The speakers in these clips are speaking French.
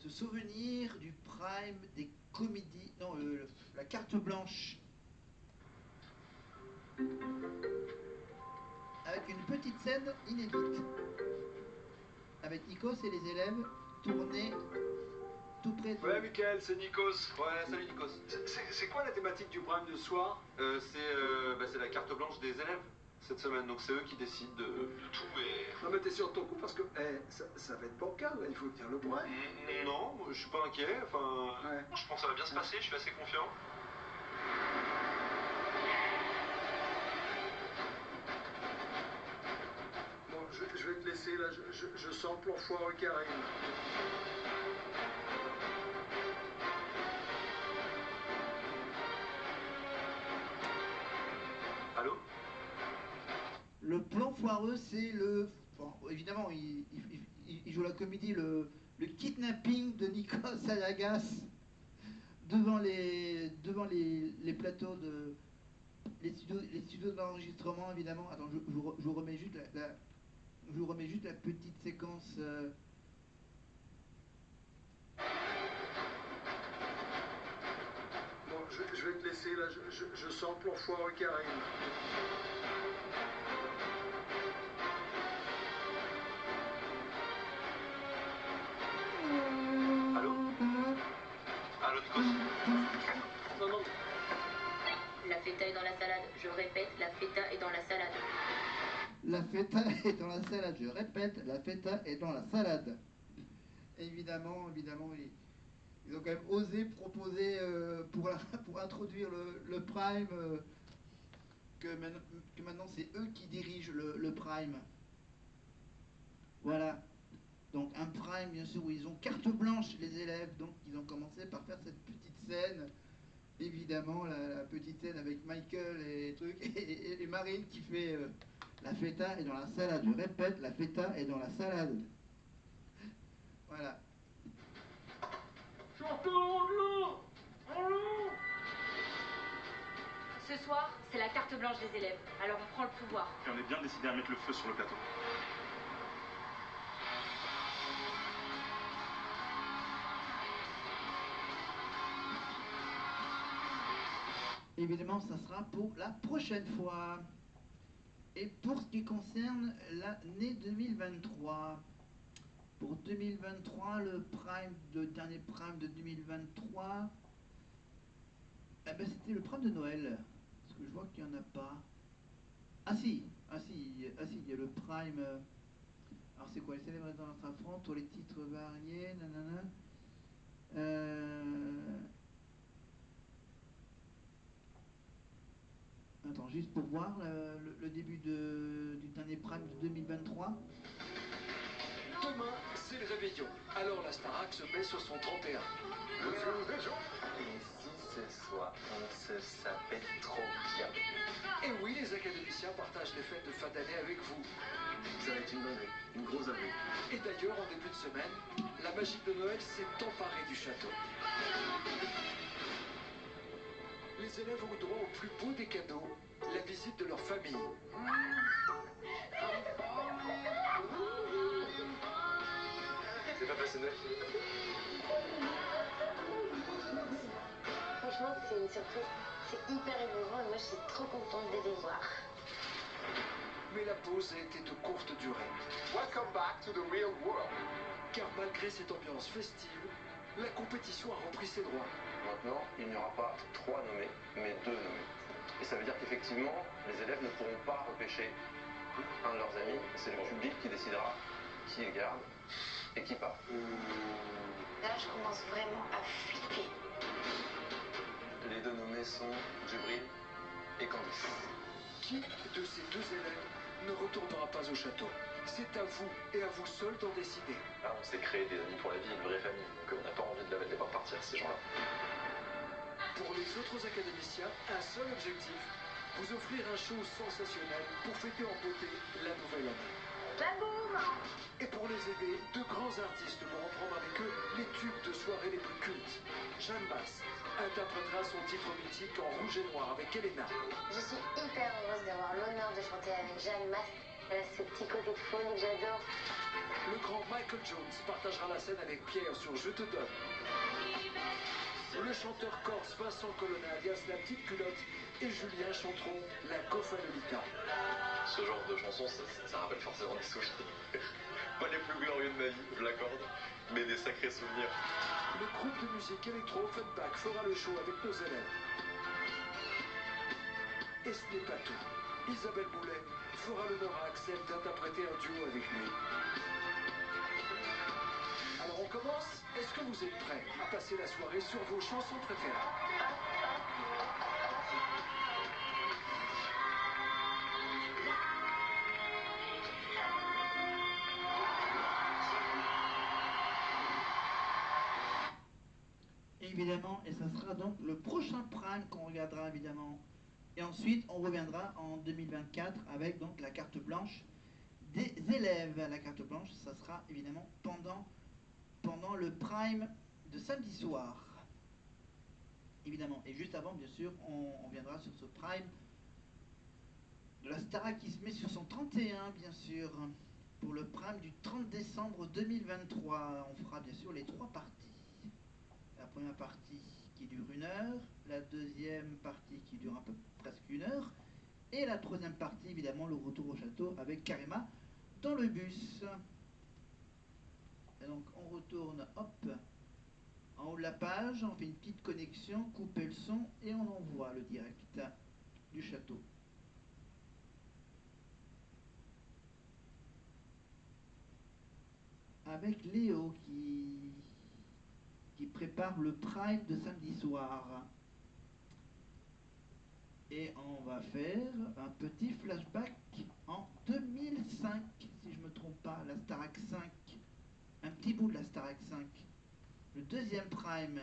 se souvenir du prime des comédies, non, la carte blanche. Avec une petite scène inédite. Avec Nikos et les élèves tournés tout près de... Ouais, Mickaël, c'est Nikos. Ouais, salut Nikos. C'est quoi la thématique du prime de ce soir? C'est la carte blanche des élèves cette semaine, donc c'est eux qui décident de tout et... Non mais t'es sur ton coup parce que ça va être bancal, là, il faut tenir le prime. Non, je suis pas inquiet, enfin... Ouais. Je pense que ça va bien se passer, je suis assez confiant. Bon, je vais te laisser, là, je sens le plan foireux qui arrive. Allô? Le plan foireux, c'est le... Bon, évidemment, il joue la comédie, le kidnapping de Nikos Aliagas devant les plateaux de... Les studios d'enregistrement, évidemment. Attends, je vous remets juste je vous remets juste la petite séquence... Bon, je vais te laisser, là, je sens le plan foireux qui arrive. Allô? Allô, Nikos? Non. La feta est dans la salade. Je répète, la feta est dans la salade. La feta est dans la salade, je répète, la feta est dans la salade. Évidemment, ils ont quand même osé proposer pour introduire le prime que maintenant c'est eux qui dirigent le prime. Voilà. Donc un prime bien sûr où ils ont carte blanche les élèves, donc ils ont commencé par faire cette petite scène. Évidemment la petite scène avec Michael et trucs et Marine qui fait la feta est dans la salade. Je répète, la feta est dans la salade. Voilà. Ce soir, c'est la carte blanche des élèves. Alors on prend le pouvoir. Et on est bien décidé à mettre le feu sur le plateau. Évidemment, ça sera pour la prochaine fois. Et pour ce qui concerne l'année 2023, pour 2023, le dernier prime de 2023, c'était le prime de Noël. Parce que je vois qu'il n'y en a pas. Ah si, il y a le prime. Alors c'est quoi? Les célèbres dans notre affront, tous les titres variés, nanana. Attends, juste pour voir le début du dernier prime de 2023. Demain, c'est le réveillon. Alors la Starac se met sur son 31. Et si ce soir, on se sapait trop bien? Et oui, les académiciens partagent les fêtes de fin d'année avec vous. Ça va être une bonne, une grosse avenue. Et d'ailleurs, en début de semaine, la magie de Noël s'est emparée du château. Les élèves ont eu droit au plus beau des cadeaux, la visite de leur famille. C'est pas passé Noël? Franchement, c'est une surprise. C'est hyper émouvant et moi, je suis trop contente de les voir. Mais la pause a été de courte durée. Welcome back to the real world. Car malgré cette ambiance festive, la compétition a repris ses droits. Maintenant, il n'y aura pas 3 nommés, mais 2 nommés. Et ça veut dire qu'effectivement, les élèves ne pourront pas repêcher un de leurs amis. C'est le public qui décidera qui ils gardent et qui part. Là, je commence vraiment à flipper. Les 2 nommés sont Djibril et Candice. Qui de ces 2 élèves ne retournera pas au château? C'est à vous et à vous seul d'en décider. Là, on s'est créé des amis pour la vie, une vraie famille. Donc on n'a pas envie de les voir partir, ces gens-là. Pour les autres académiciens, un seul objectif, vous offrir un show sensationnel pour fêter en beauté la nouvelle année. Baboum! Et pour les aider, 2 grands artistes vont reprendre avec eux les tubes de soirée les plus cultes. Jeanne Masse interprétera son titre mythique en rouge et noir avec Elena. Je suis hyper heureuse d'avoir l'honneur de chanter avec Jeanne Masse Elle a ce petit côté de folie que j'adore. Le grand Michael Jones partagera la scène avec Pierre sur Je te donne. Le chanteur corse Vincent Colonna, alias La Petite Culotte, et Julien chanteront La Cofalolita. Ce genre de chanson, ça rappelle forcément des souvenirs. Pas les plus glorieux de ma vie, je l'accorde, mais des sacrés souvenirs. Le groupe de musique électro Funback fera le show avec nos élèves. Et ce n'est pas tout. Isabelle Boulet fera l'honneur à Axel d'interpréter un duo avec lui. Alors on commence. Est-ce que vous êtes prêts à passer la soirée sur vos chansons préférées? Évidemment, et ça sera donc le prochain prime qu'on regardera évidemment. Et ensuite, on reviendra en 2024 avec donc la carte blanche des élèves. La carte blanche, ça sera évidemment pendant le prime de samedi soir. Évidemment. Et juste avant, bien sûr, on viendra sur ce prime de la Starac qui se met sur son 31, bien sûr, pour le prime du 30 décembre 2023. On fera bien sûr les 3 parties. La première partie qui dure 1 heure, la deuxième partie qui dure un peu presque 1 heure, et la troisième partie, évidemment, le retour au château avec Karima dans le bus. Et donc on retourne, hop, en haut de la page, on fait une petite connexion, couper le son, et on envoie le direct du château. Avec Léo qui prépare le prime de samedi soir. Et on va faire un petit flashback en 2005, si je ne me trompe pas, la Starac 5. Un petit bout de la Starac 5. Le deuxième prime,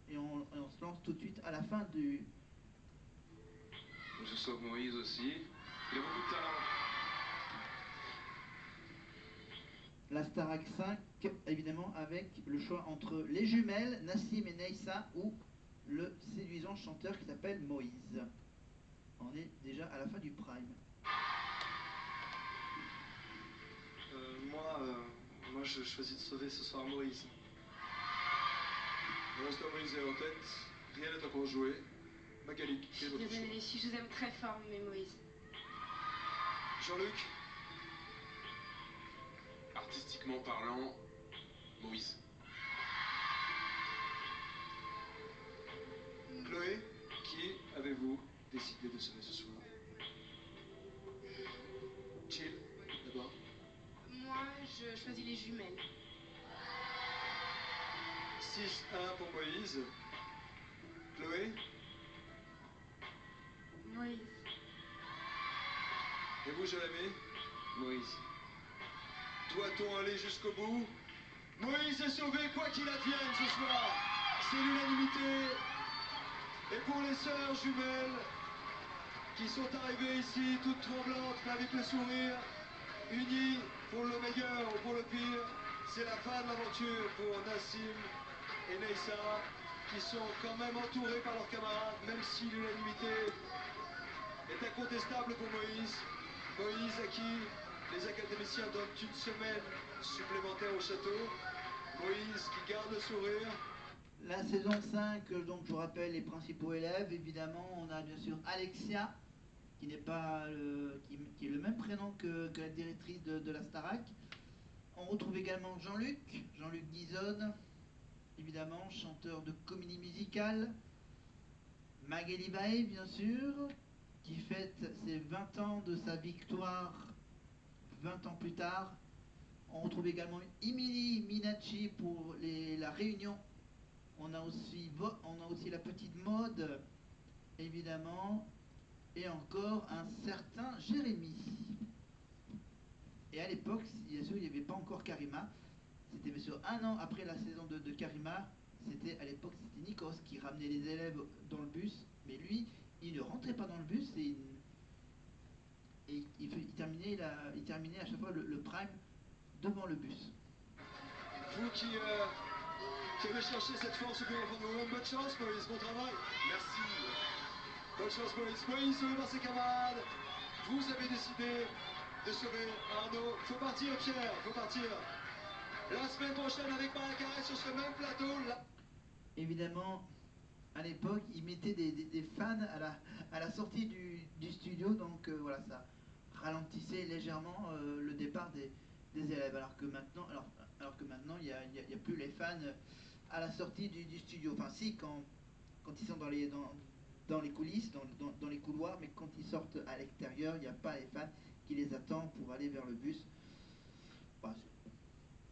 et on se lance tout de suite à la fin du... Je sauve Moïse aussi. Il a beaucoup de talent. La Starac 5, évidemment, avec le choix entre les jumelles, Nassim et Neissa, ou le séduisant chanteur qui s'appelle Moïse. On est déjà à la fin du prime. Moi je choisis de sauver ce soir Moïse. Pour l'instant Moïse est en tête, rien n'est encore joué. Magali, quel est votre choix? Désolée, je vous aime très fort, mais Moïse. Jean-Luc? Artistiquement parlant, Moïse. Chloé, qui avez-vous décidé de sauver ce soir? Jill, d'abord. Moi, je choisis les jumelles. 6-1 pour Moïse. Chloé? Moïse. Et vous, Jérémy? Moïse. Doit-on aller jusqu'au bout? Moïse est sauvé quoi qu'il advienne ce soir. C'est l'unanimité. Et pour les sœurs jumelles qui sont arrivées ici toutes tremblantes mais avec le sourire, unies pour le meilleur ou pour le pire, c'est la fin de l'aventure pour Nassim et Neissa qui sont quand même entourés par leurs camarades, même si l'unanimité est incontestable pour Moïse. Moïse à qui les académiciens donnent une semaine supplémentaire au château. Moïse qui garde le sourire. La saison 5, donc je vous rappelle les principaux élèves, évidemment, on a bien sûr Alexia, qui n'est pas qui est le même prénom que la directrice de la Starac. On retrouve également Jean-Luc Dizon, évidemment, chanteur de comédie musicale. Magali Bae, bien sûr, qui fête ses 20 ans de sa victoire 20 ans plus tard. On retrouve également Emily Minacci pour la Réunion. On a aussi la petite Maude, évidemment, et encore un certain Jérémy. Et à l'époque, bien sûr, il n'y avait pas encore Karima. C'était bien sûr 1 an après la saison de Karima. À l'époque, c'était Nikos qui ramenait les élèves dans le bus. Mais lui, il ne rentrait pas dans le bus et il terminait à chaque fois le prime devant le bus. Vous qui avez cherché cette force pour nous, bonne chance Moïse, bon travail. Merci. Bonne chance Moïse. Moïse, sauvé par ses camarades. Vous avez décidé de sauver Arnaud. Faut partir, Pierre, faut partir. La semaine prochaine avec Maracarès sur ce même plateau. Évidemment, à l'époque, ils mettaient des fans à la sortie du studio, donc voilà, ça ralentissait légèrement le départ des élèves. Alors que maintenant, il n'y a plus les fans à la sortie du studio. Enfin, si, quand ils sont dans les coulisses, dans les couloirs, mais quand ils sortent à l'extérieur, il n'y a pas les fans qui les attendent pour aller vers le bus. Bah,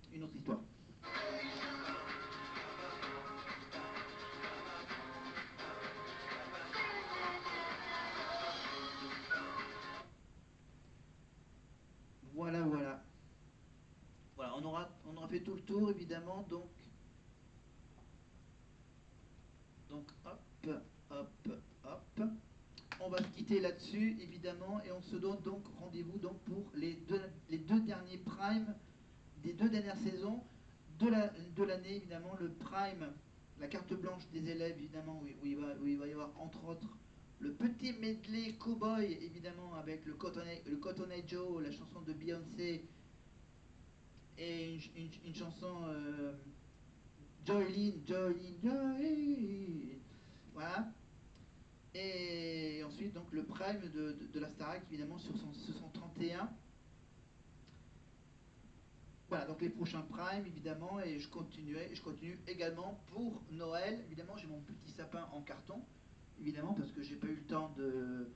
c'est une autre histoire. Voilà, voilà. Voilà, on aura fait tout le tour, évidemment, donc hop, hop, hop. On va se quitter là-dessus, évidemment, et on se donne donc rendez-vous donc pour les deux derniers primes des 2 dernières saisons de l'année, évidemment, le prime, la carte blanche des élèves, évidemment, où il va y avoir, entre autres, le petit medley Cowboy, évidemment, avec le Cotton Eye Joe, la chanson de Beyoncé, et une chanson Jolene, voilà. Et ensuite, donc, le prime de la Starac, évidemment, sur son 31. Voilà, donc les prochains primes, évidemment, et je continue également pour Noël. Évidemment, j'ai mon petit sapin en carton, évidemment, parce que j'ai pas eu le temps de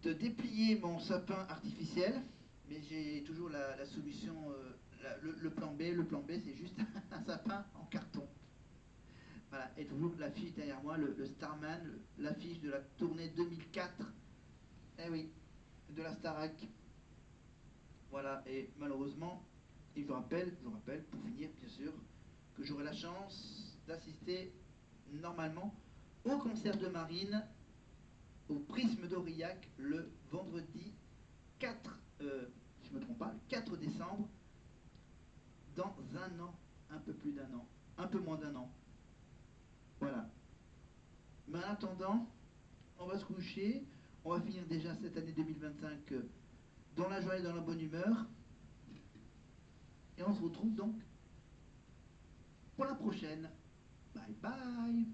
déplier mon sapin artificiel, mais j'ai toujours la solution, le plan B. Le plan B, c'est juste un sapin en carton. Voilà, et toujours l'affiche derrière moi, le Starman, l'affiche de la tournée 2004, eh oui, de la Starac. Voilà, et malheureusement, je vous rappelle, pour finir, bien sûr, que j'aurai la chance d'assister normalement au concert de Marine au Prisme d'Aurillac le vendredi 4, je me trompe pas, le 4 décembre, dans un an, un peu plus d'un an, un peu moins d'un an. Voilà. Mais en attendant, on va se coucher, on va finir déjà cette année 2025 dans la joie et dans la bonne humeur. Et on se retrouve donc pour la prochaine. Bye bye.